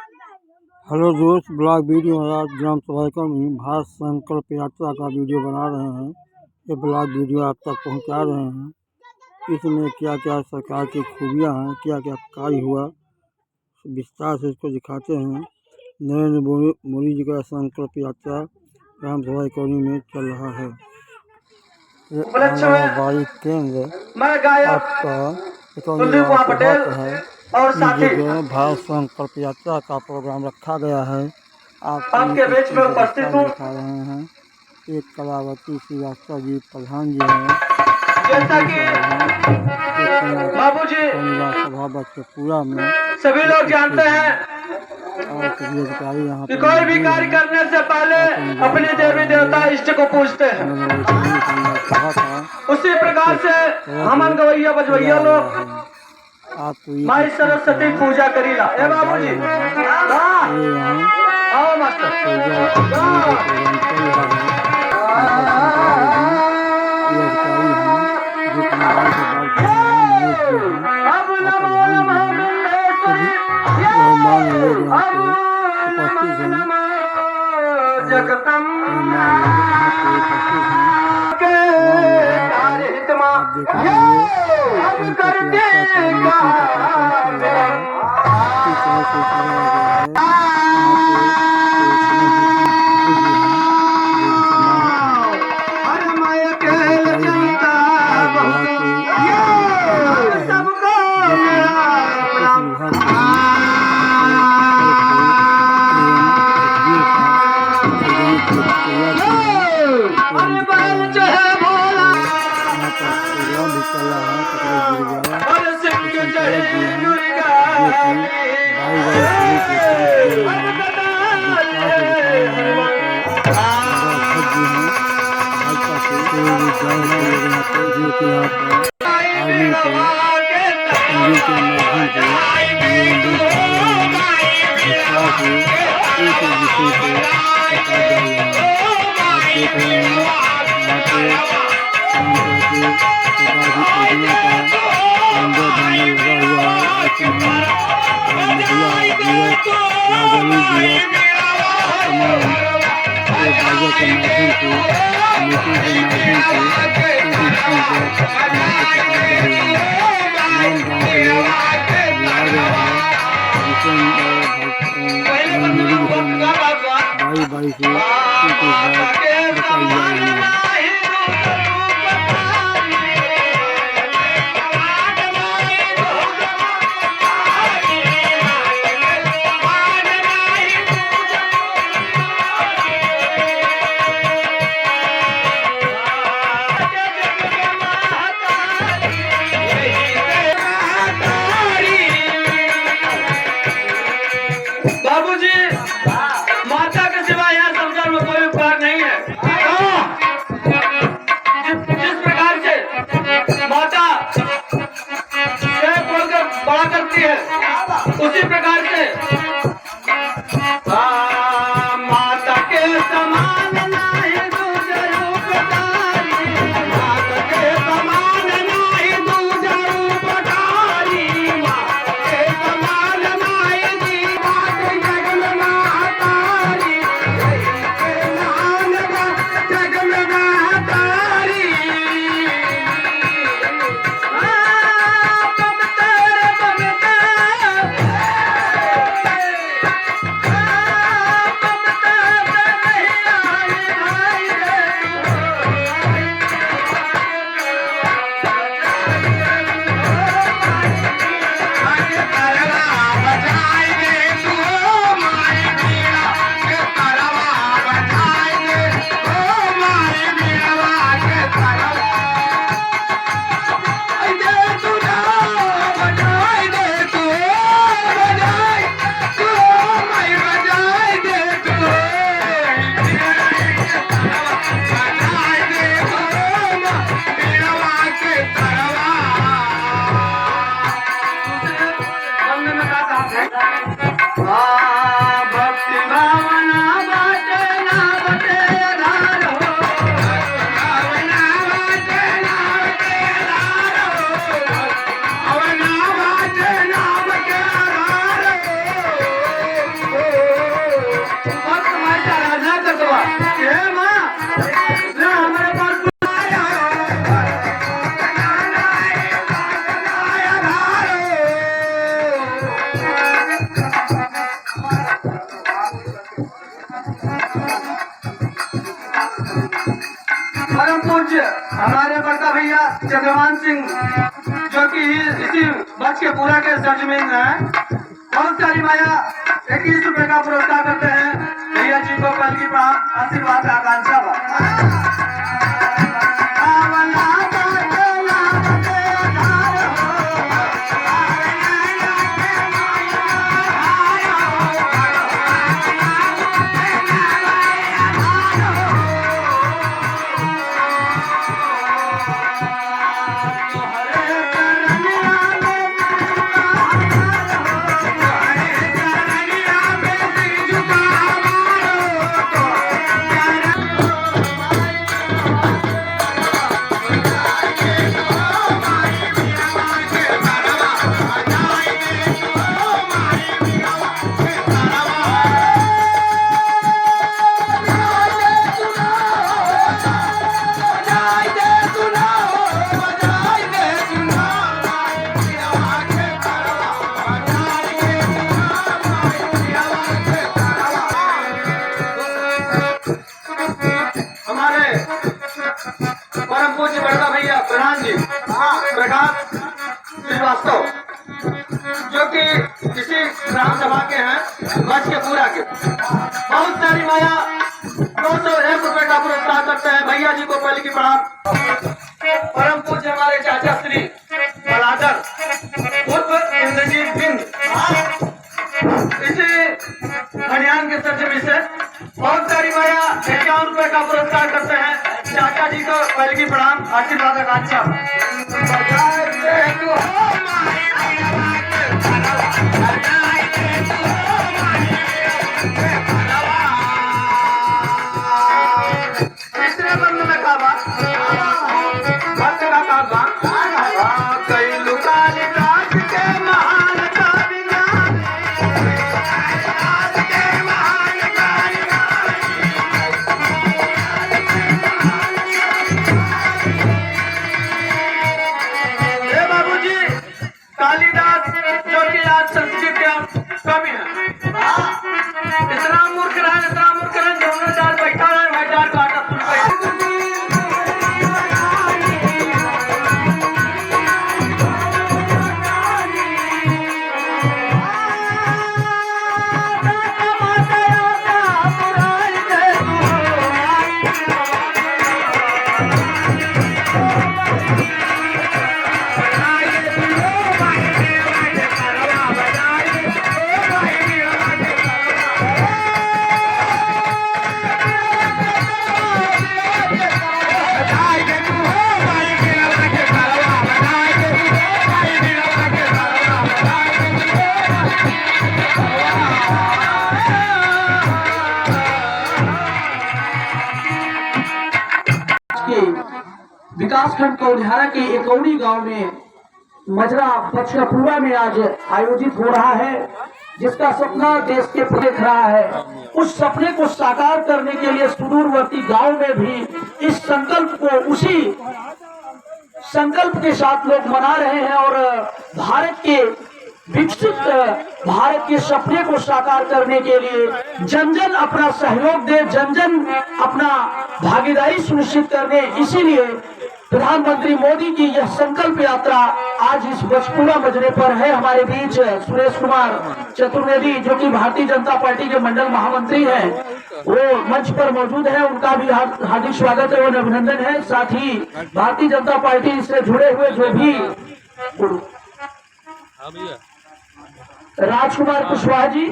Hello दोस्त, blog video आज ग्राम सभा में भारत संकल्प यात्रा का वीडियो बना रहे हैं। ये ब्लॉग वीडियो आप तक पहुंचा रहे हैं। इसमें क्या क्या सरकार की खूबियां हैं, क्या क्या कार्य हुआ, विस्तार से इसको दिखाते हैं। नरेंद्र मोदी जी का संकल्प यात्रा ग्राम सभा कॉलोनी में चल रहा है। ये आंगनबाड़ी केंद्र आपका है जगह भारत संकल्प यात्रा का प्रोग्राम रखा गया है। आपके बीच में उपस्थित हूँ। दिखा रहे हैं। एक कलावती श्रीवास्तव जी प्रधान जी हैं, जैसा कि बाबूजी सभा बच्चेपुरा में सभी लोग जानते हैं और सभी अधिकारी यहाँ कि कोई भी कार्य करने से पहले अपने देवी देवता इष्ट को पूजते हैं। उसी प्रकार से हमन गवैया बजवैया लोग माई सरस्वती पूजा करीला। ए बाबूजी आओ मास्टर। बाई से बताई जा रही है। उसी प्रकार से माता के समान नहीं दूजा रूपधारी, माता के समान नहीं दूजा रूपधारी, माता के समान नहीं दी बात जग में चंद्रमान सिंह जो कि इसी बच के पूरा के सरजमीन है, बहुत सारी माया 21 रुपए का पुरस्कार करते हैं भैया जी को। कल की आशीर्वाद आकांक्षा परम पूज्य बड़का भैया प्रधान जी प्रकाश श्रीवास्तव जो कि किसी ग्राम सभा के हैं बच के पूरा के, बहुत सारी माया 201 रुपए का पुरस्कार करते हैं भैया जी को पहले की प्रणाम। परम पूज्य हमारे चाचा श्री बलादर उर्फ इंद्रजीत बिंद इसी हरियाणा के सरजमी से बहुत सारी माया 51 रुपए का पुरस्कार करते हैं चाचा जी को पहले की प्रणाम आशीर्वाद आकांक्षा। तीसरे बंद में काबा भक्त का काबा कई लुकाली रात के महान कालिदास जो कि आज संस्कृत के कवि है। इतना मूर्ख रहे दोनों चार बैठा रहे मैदान काटा सुन विकासखंड कौड़िहारा के एकौड़ी गांव में मजरा पचकपुरा में आज आयोजित हो रहा है, जिसका सपना देश के देख रहा है। उस सपने को साकार करने के लिए सुदूरवर्ती गांव में भी इस संकल्प को उसी संकल्प के साथ लोग मना रहे हैं और भारत के विकसित भारत के सपने को साकार करने के लिए जन जन अपना सहयोग दे, जन जन अपना भागीदारी सुनिश्चित करने, इसीलिए प्रधानमंत्री मोदी की यह संकल्प यात्रा आज इस बचपुरा मजरे पर है। हमारे बीच सुरेश कुमार चतुर्वेदी जो कि भारतीय जनता पार्टी के मंडल महामंत्री हैं, वो मंच पर मौजूद है। उनका भी हार्दिक स्वागत है और अभिनंदन है। साथ ही भारतीय जनता पार्टी से जुड़े हुए जो भी राजकुमार कुशवाहा जी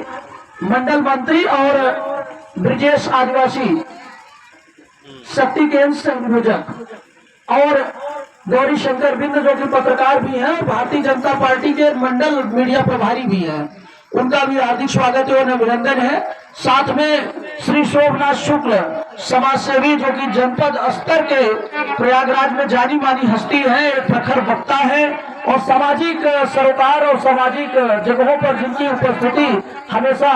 मंडल मंत्री और ब्रिजेश आदिवासी शक्ति केंद्र संयोजक और गौरी शंकर बिंद जो कि पत्रकार भी हैं, भारतीय जनता पार्टी के मंडल मीडिया प्रभारी भी हैं, उनका भी हार्दिक स्वागत और अभिनंदन है। साथ में श्री शोभनाथ शुक्ल समाज सेवी जो कि जनपद स्तर के प्रयागराज में जानी मानी हस्ती है, एक प्रखर वक्ता है और सामाजिक सरोकार और सामाजिक जगहों पर जिनकी उपस्थिति हमेशा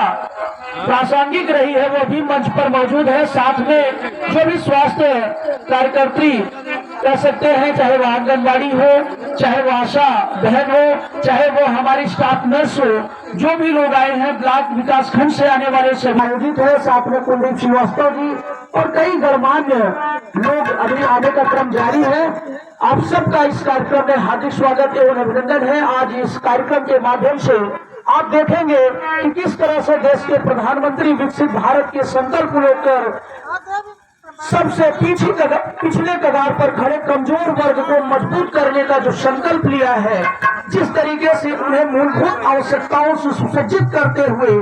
प्रासंगिक रही है, वो भी मंच पर मौजूद है। साथ में जो भी स्वास्थ्य कार्यकर्त्री कह सकते हैं, चाहे वो आंगनबाड़ी हो, चाहे वो आशा बहन हो, चाहे वो हमारी स्टाफ नर्स हो, जो भी लोग आए हैं ब्लॉक विकास खंड से आने वाले से मौजूद है। साथ में कुलदीप श्रीवास्तव जी और कई गणमान्य लोग अभी आने का क्रम जारी है। आप सबका इस कार्यक्रम में हार्दिक स्वागत एवं अभिनंदन है। आज इस कार्यक्रम के माध्यम से आप देखेंगे कि किस तरह से देश के प्रधानमंत्री विकसित भारत के संकल्प को लेकर सबसे पिछले कगार पर खड़े कमजोर वर्ग को मजबूत करने का जो संकल्प लिया है, जिस तरीके से उन्हें मूलभूत आवश्यकताओं से सुसज्जित करते हुए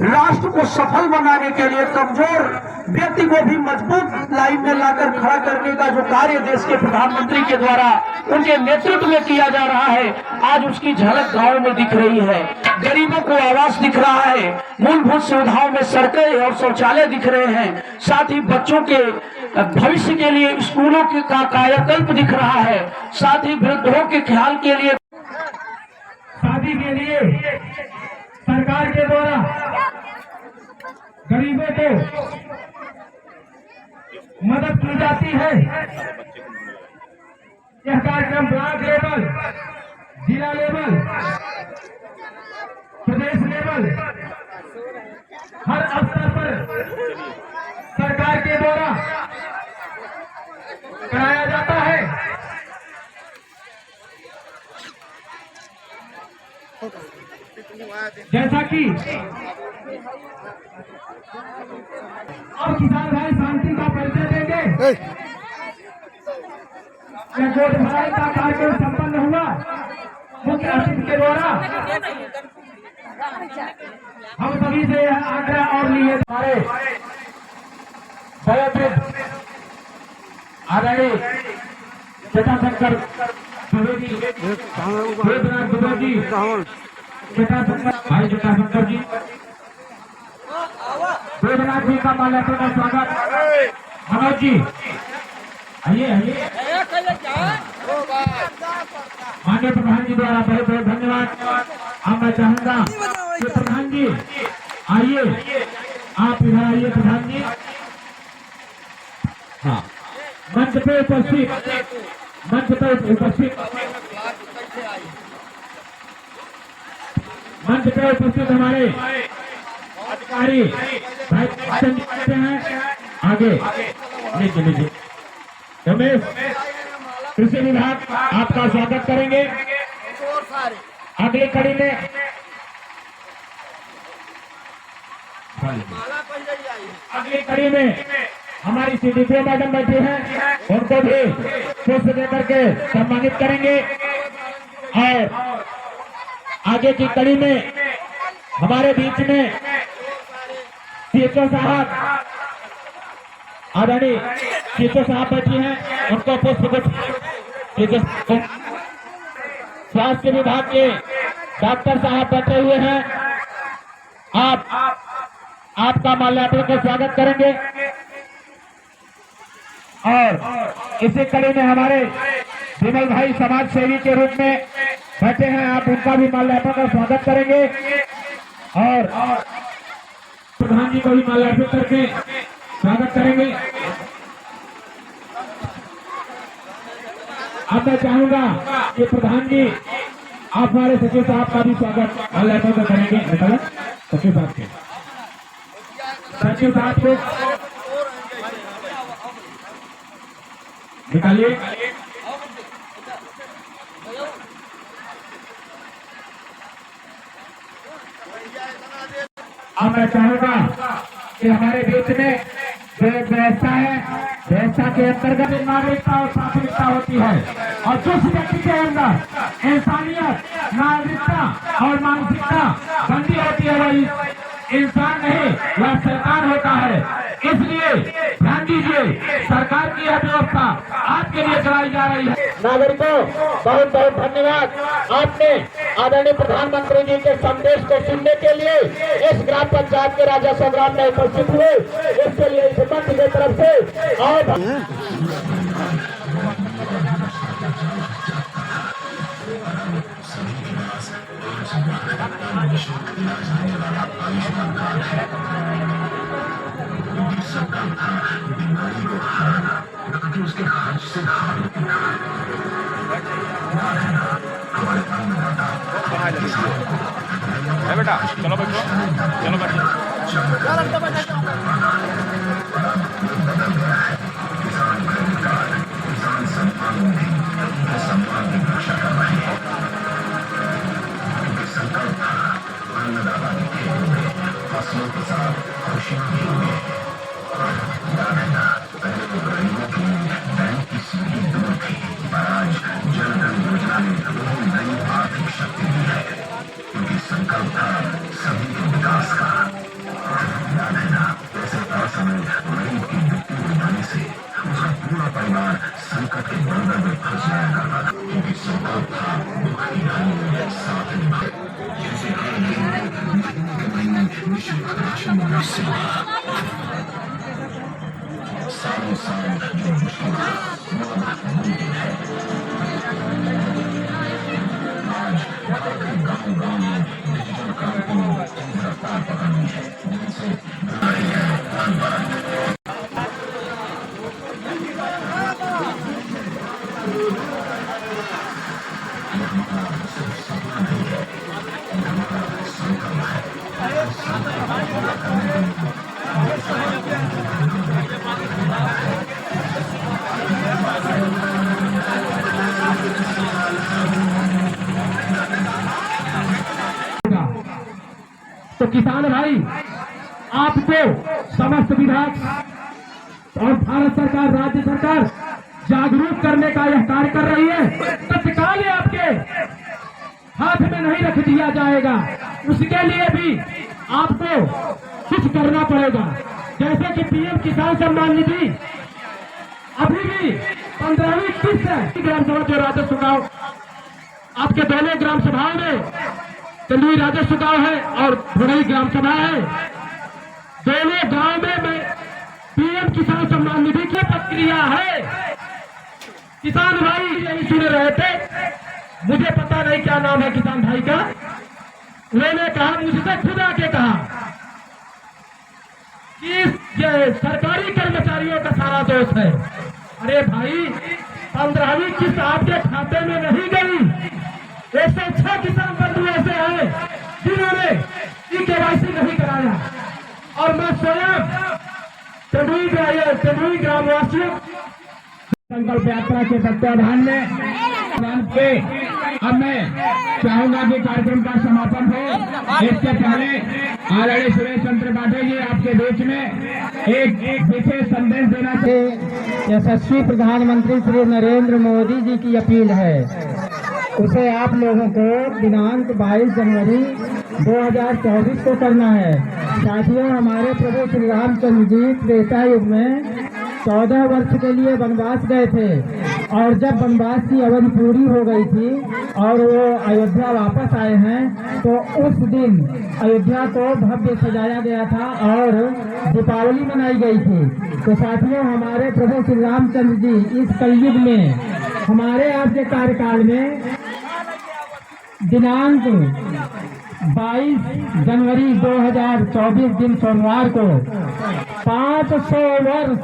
राष्ट्र को सफल बनाने के लिए कमजोर व्यक्ति को भी मजबूत लाइन में लाकर खड़ा करने का जो कार्य देश के प्रधानमंत्री के द्वारा उनके नेतृत्व में किया जा रहा है, आज उसकी झलक गाँव में दिख रही है। गरीबों को आवास दिख रहा है, मूलभूत सुविधाओं में सड़कें और शौचालय दिख रहे हैं, साथ ही बच्चों के भविष्य के लिए स्कूलों का कायाकल्प दिख रहा है, साथ ही वृद्धों के ख्याल के लिए शादी के लिए सरकार के द्वारा गरीबों को मदद की जाती है। यह कार्यक्रम ब्लॉक लेवल, जिला लेवल, प्रदेश लेवल, हर स्तर पर सरकार के द्वारा कराया जाता है। जैसा कि अब किसान भाई शांति का परिचय देंगे। गोद भराई का कार्यक्रम संपन्न हुआ मुख्य अतिथि के द्वारा। हम सभी से यह आग्रह और लिए हमारे आदरणीय जटाशंकर द्विवेदी, वेदनाथ द्विवेदी, भाई जटाशंकर जी, वेदनाथ जी का माल्यार्पण का स्वागत। मनोज जी आइए आइए। माननीय प्रधान जी द्वारा बहुत बहुत धन्यवाद। अब मैं चाहूंगा कि प्रधान जी आइए, आप इधर आइए प्रधान जी। हाँ, मंच पे उपस्थित हमारे अधिकारी भाई हैं, आगे लीजिए। रमेश, कृषि विभाग आपका स्वागत करेंगे। अगली कड़ी में हमारी सीडीपीओ मैडम बैठी हैं, उनको भी पुष्प देकर के सम्मानित करेंगे। और आगे की कड़ी में हमारे बीच में सीएचओ साहब, आदरणीय सीएचओ साहब बैठी हैं, उनको पुष्प स्वास्थ्य विभाग के डॉक्टर साहब बैठे हुए हैं, आपका माल्यार्पण का स्वागत करेंगे। और इसी कड़ी में हमारे विमल भाई समाज सेवी के रूप में बैठे हैं, आप उनका भी माल्यार्पण का स्वागत करेंगे। और प्रधान जी को भी माल्यार्पण करके स्वागत करेंगे। अब मैं चाहूंगा कि प्रधान जी आप हमारे सचिव साहब का भी स्वागत माल्यार्पण करेंगे। सचिव साहब के को निकालिए। अब मैं चाहूंगा कि हमारे बीच में जो एक व्यवस्था है, व्यवस्था के अंतर्गत नागरिकता और प्राथमिकता होती है, और जिस व्यक्ति के अंदर इंसानियत, नागरिकता और मानसिकता बंदी होती है, वही इंसान नहीं, वह सरकार होता है। इसलिए ध्यान दीजिए, सरकार की यह व्यवस्था आपके लिए चलाई जा रही है। नागरिकों बहुत बहुत धन्यवाद, आपने आदरणीय प्रधानमंत्री जी के संदेश को सुनने के लिए इस ग्राम पंचायत के राजा संग्राम में उपस्थित हुए, इसके लिए इस मंच की तरफ से और उसके खर्च से बेटा चलो बैठो, चलो बैठो। किसान तो किसान भाई, आपको समस्त विभाग और भारत सरकार, राज्य सरकार जागरूक करने का यह कार्य कर रही है। तत्काल ये आपके हाथ में नहीं रख दिया जाएगा, उसके लिए भी आपको कुछ करना पड़ेगा। जैसे कि पीएम किसान सम्मान निधि अभी भी 15वीं किस्त ग्राम सभा जो राजस्व गांव आपके दोनों ग्राम सभाओं में तंदुई राजस्व गांव है और भुरई ग्राम सभा है, दोनों गांव में पीएम किसान सम्मान निधि की प्रक्रिया है। किसान भाई यही सुन रहे थे, मुझे पता नहीं क्या नाम है किसान भाई का, उन्होंने कहा, मुझसे खुद आके कहा कि ये सरकारी कर्मचारियों का सारा दोष है। अरे भाई, 15वीं किस्त आपके खाते में नहीं गई। 106 किसान बंधु ऐसे हैं जिन्होंने केवाईसी नहीं कराया, और मैं स्वयं तंदुई ग्रामवासियों संकल्प यात्रा के तत्वाधान में के अब मैं चाहूंगा कि कार्यक्रम का समापन हो। इसके पहले आदरणीय सुरेश चंद्र पाठक जी आपके बीच में एक विशेष संदेश देना चाहिए। यशस्वी प्रधानमंत्री श्री नरेंद्र मोदी जी की अपील है, उसे आप लोगों को दिनांक 22 जनवरी 2024 को करना है। साथियों, हमारे प्रभु श्री रामचंद्र जी त्रेता युग में 14 वर्ष के लिए वनवास गए थे, और जब वनवास की अवधि पूरी हो गई थी और वो अयोध्या वापस आए हैं, तो उस दिन अयोध्या को भव्य सजाया गया था और दीपावली मनाई गई थी। तो साथियों, हमारे प्रभु श्री रामचंद्र जी इस कलयुग में हमारे आपके कार्यकाल में दिनांक 22 जनवरी 2024 दिन सोमवार को 500 वर्ष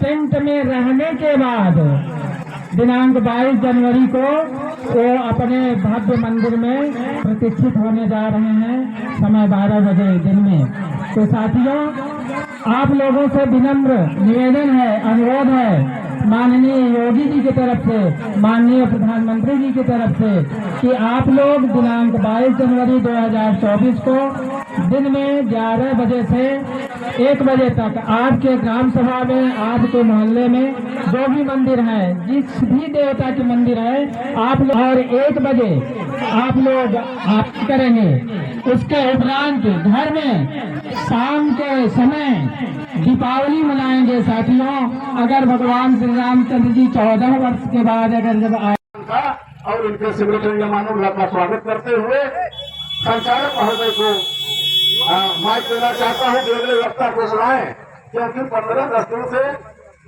टेंट में रहने के बाद दिनांक 22 जनवरी को वो अपने भव्य मंदिर में प्रतिष्ठित होने जा रहे हैं, समय 12 बजे दिन में। तो साथियों, आप लोगों से विनम्र निवेदन है, अनुरोध है माननीय योगी जी की तरफ से, माननीय प्रधानमंत्री जी की तरफ से, कि आप लोग दिनांक 22 जनवरी 2024 को दिन में 11 बजे से 1 बजे तक आपके ग्राम सभा में, आपके मोहल्ले में जो भी मंदिर है, जिस भी देवता के मंदिर है, आप लोग और 1 बजे आप लोग आप करेंगे। उसके उपरांत घर में शाम के समय दीपावली मनाएंगे। साथियों, अगर भगवान श्री रामचंद्र जी 14 वर्ष के बाद अगर जब आए और उनके सिग्नेचर जमानुल्लाह का स्वागत करते हुए संचालक महोदय को माइक देना चाहता हूँ कि अगले वक्ता को सुनाएं, क्योंकि 15-10 दिन से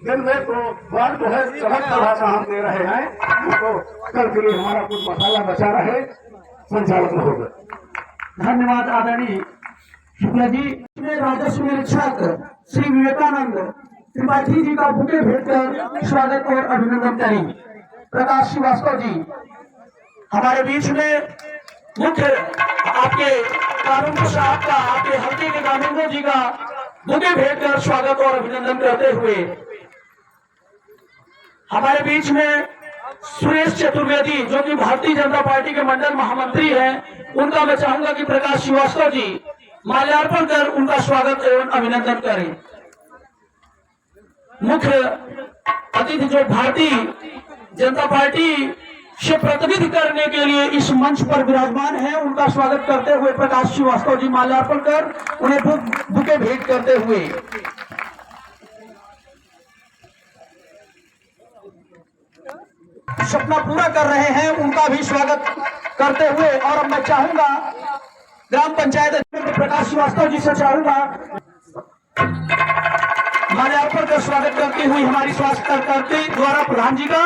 दिन में तो बात जो है चमक का भाषा हम दे रहे हैं, तो कल के लिए हमारा कुछ मसाला बचा रहे। संचालक महोदय। धन्यवाद आदरणीय शुक्ला जी। राजस्व निरीक्षक श्री विवेकानंद त्रिपाठी जी का बुके भेंट कर स्वागत और अभिनंदन करें। प्रकाश श्रीवास्तव जी हमारे बीच में मुख्य आपके कानून साहब का, आपके हल्के के कानून जी का बुके भेंट कर स्वागत और अभिनंदन करते हुए हमारे बीच में सुरेश चतुर्वेदी जो कि भारतीय जनता पार्टी के मंडल महामंत्री हैं, उनका मैं चाहूंगा कि प्रकाश श्रीवास्तव जी माल्यार्पण कर उनका स्वागत एवं अभिनंदन करें। मुख्य अतिथि जो भारतीय जनता पार्टी से प्रतिनिधि करने के लिए इस मंच पर विराजमान है, उनका स्वागत करते हुए प्रकाश श्रीवास्तव जी माल्यार्पण कर उन्हें बुके भेंट करते हुए सपना पूरा कर रहे हैं, उनका भी स्वागत करते हुए। और अब मैं चाहूंगा ग्राम पंचायत अध्यक्ष प्रकाश श्रीवास्तव जी से चाहूंगा माल्यार्पण का स्वागत करती हुई हमारी स्वास्थ्य कार्यकर्त्री द्वारा प्रधान जी का।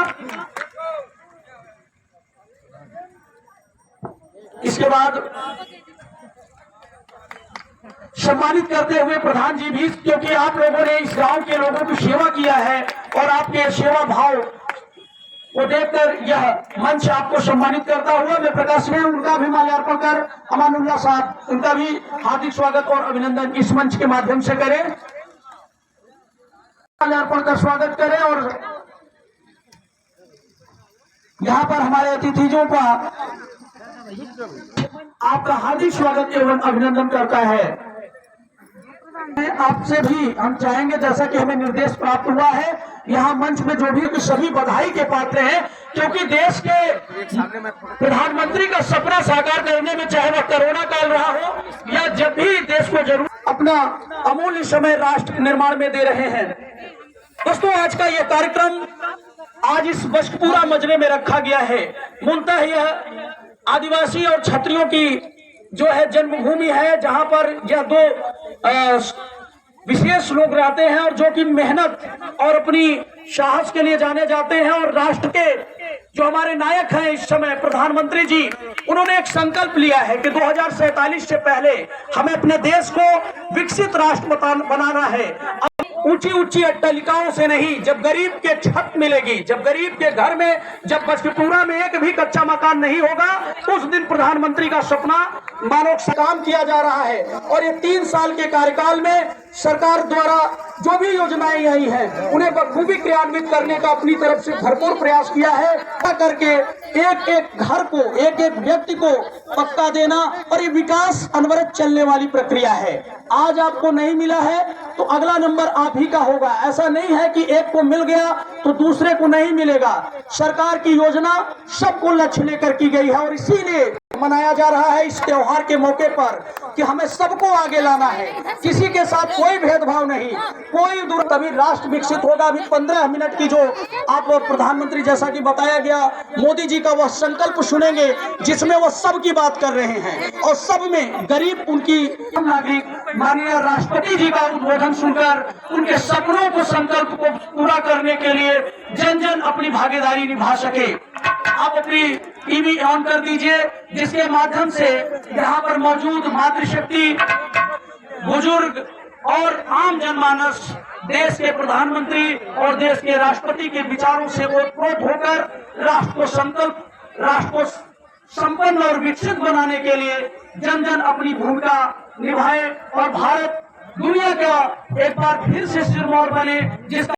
इसके बाद सम्मानित करते हुए प्रधान जी भी, क्योंकि आप लोगों ने इस गांव के लोगों की सेवा किया है और आपके सेवा भाव को देखकर यह मंच आपको सम्मानित करता हुआ मैं प्रकाश में उनका भी माल्यार्पण कर अमानुल्लाह साहब उनका भी हार्दिक स्वागत और अभिनंदन इस मंच के माध्यम से करें, माल्यार्पण का स्वागत करें। और यहाँ पर हमारे अतिथियों का आपका हार्दिक स्वागत एवं अभिनंदन करता है। आपसे भी हम चाहेंगे, जैसा कि हमें निर्देश प्राप्त हुआ है, यहाँ मंच में जो भी सभी बधाई के पात्र हैं, क्योंकि देश के प्रधानमंत्री का सपना साकार करने में चाहे वह कोरोना काल रहा हो या जब भी देश को जरूर अपना अमूल्य समय राष्ट्र निर्माण में दे रहे हैं। दोस्तों, आज का यह कार्यक्रम आज इस बशकपुरा मजरे में रखा गया है। मूलतः यह आदिवासी और क्षत्रियों की जो है जन्मभूमि है, जहां पर यह दो विशेष लोग रहते हैं और जो कि मेहनत और अपनी साहस के लिए जाने जाते हैं। और राष्ट्र के जो हमारे नायक हैं इस समय प्रधानमंत्री जी, उन्होंने एक संकल्प लिया है कि 2047 से पहले हमें अपने देश को विकसित राष्ट्र बनाना है। ऊंची ऊंची अट्टालिकाओं से नहीं, जब गरीब के छत मिलेगी, जब गरीब के घर में, जब बशकपुरा में एक भी कच्चा मकान नहीं होगा, उस दिन प्रधानमंत्री का सपना मानो काम किया जा रहा है। और ये 3 साल के कार्यकाल में सरकार द्वारा जो भी योजनाएं आई हैं उन्हें बखूबी क्रियान्वित करने का अपनी तरफ से भरपूर प्रयास किया है, करके एक एक घर को, एक एक व्यक्ति को पक्का देना। और ये विकास अनवरत चलने वाली प्रक्रिया है। आज आपको नहीं मिला है तो अगला नंबर आप ही का होगा। ऐसा नहीं है कि एक को मिल गया तो दूसरे को नहीं मिलेगा। सरकार की योजना सबको लक्ष्य लेकर की गई है और इसीलिए मनाया जा रहा है इस त्योहार के मौके पर कि हमें सबको आगे लाना है, किसी के साथ कोई भेदभाव नहीं, कोई दूर, तभी राष्ट्र विकसित होगा। अभी 15 मिनट की जो आप प्रधानमंत्री जैसा कि बताया गया मोदी जी का वह संकल्प सुनेंगे जिसमें वो सब की बात कर रहे हैं और सब में गरीब उनकी नागरिक माननीय राष्ट्रपति जी का उद्बोधन सुनकर उनके सपनों को, संकल्प को पूरा करने के लिए जन जन अपनी भागीदारी निभा सके। आप अपनी टीवी ऑन कर दीजिए, जिसके माध्यम से यहाँ पर मौजूद मातृशक्ति, बुजुर्ग और आम जनमानस देश के प्रधानमंत्री और देश के राष्ट्रपति के विचारों से ओतप्रोत होकर राष्ट्र को संपन्न और विकसित बनाने के लिए जन जन अपनी भूमिका निभाए और भारत दुनिया का एक बार फिर से सिरमौर बने, जिसका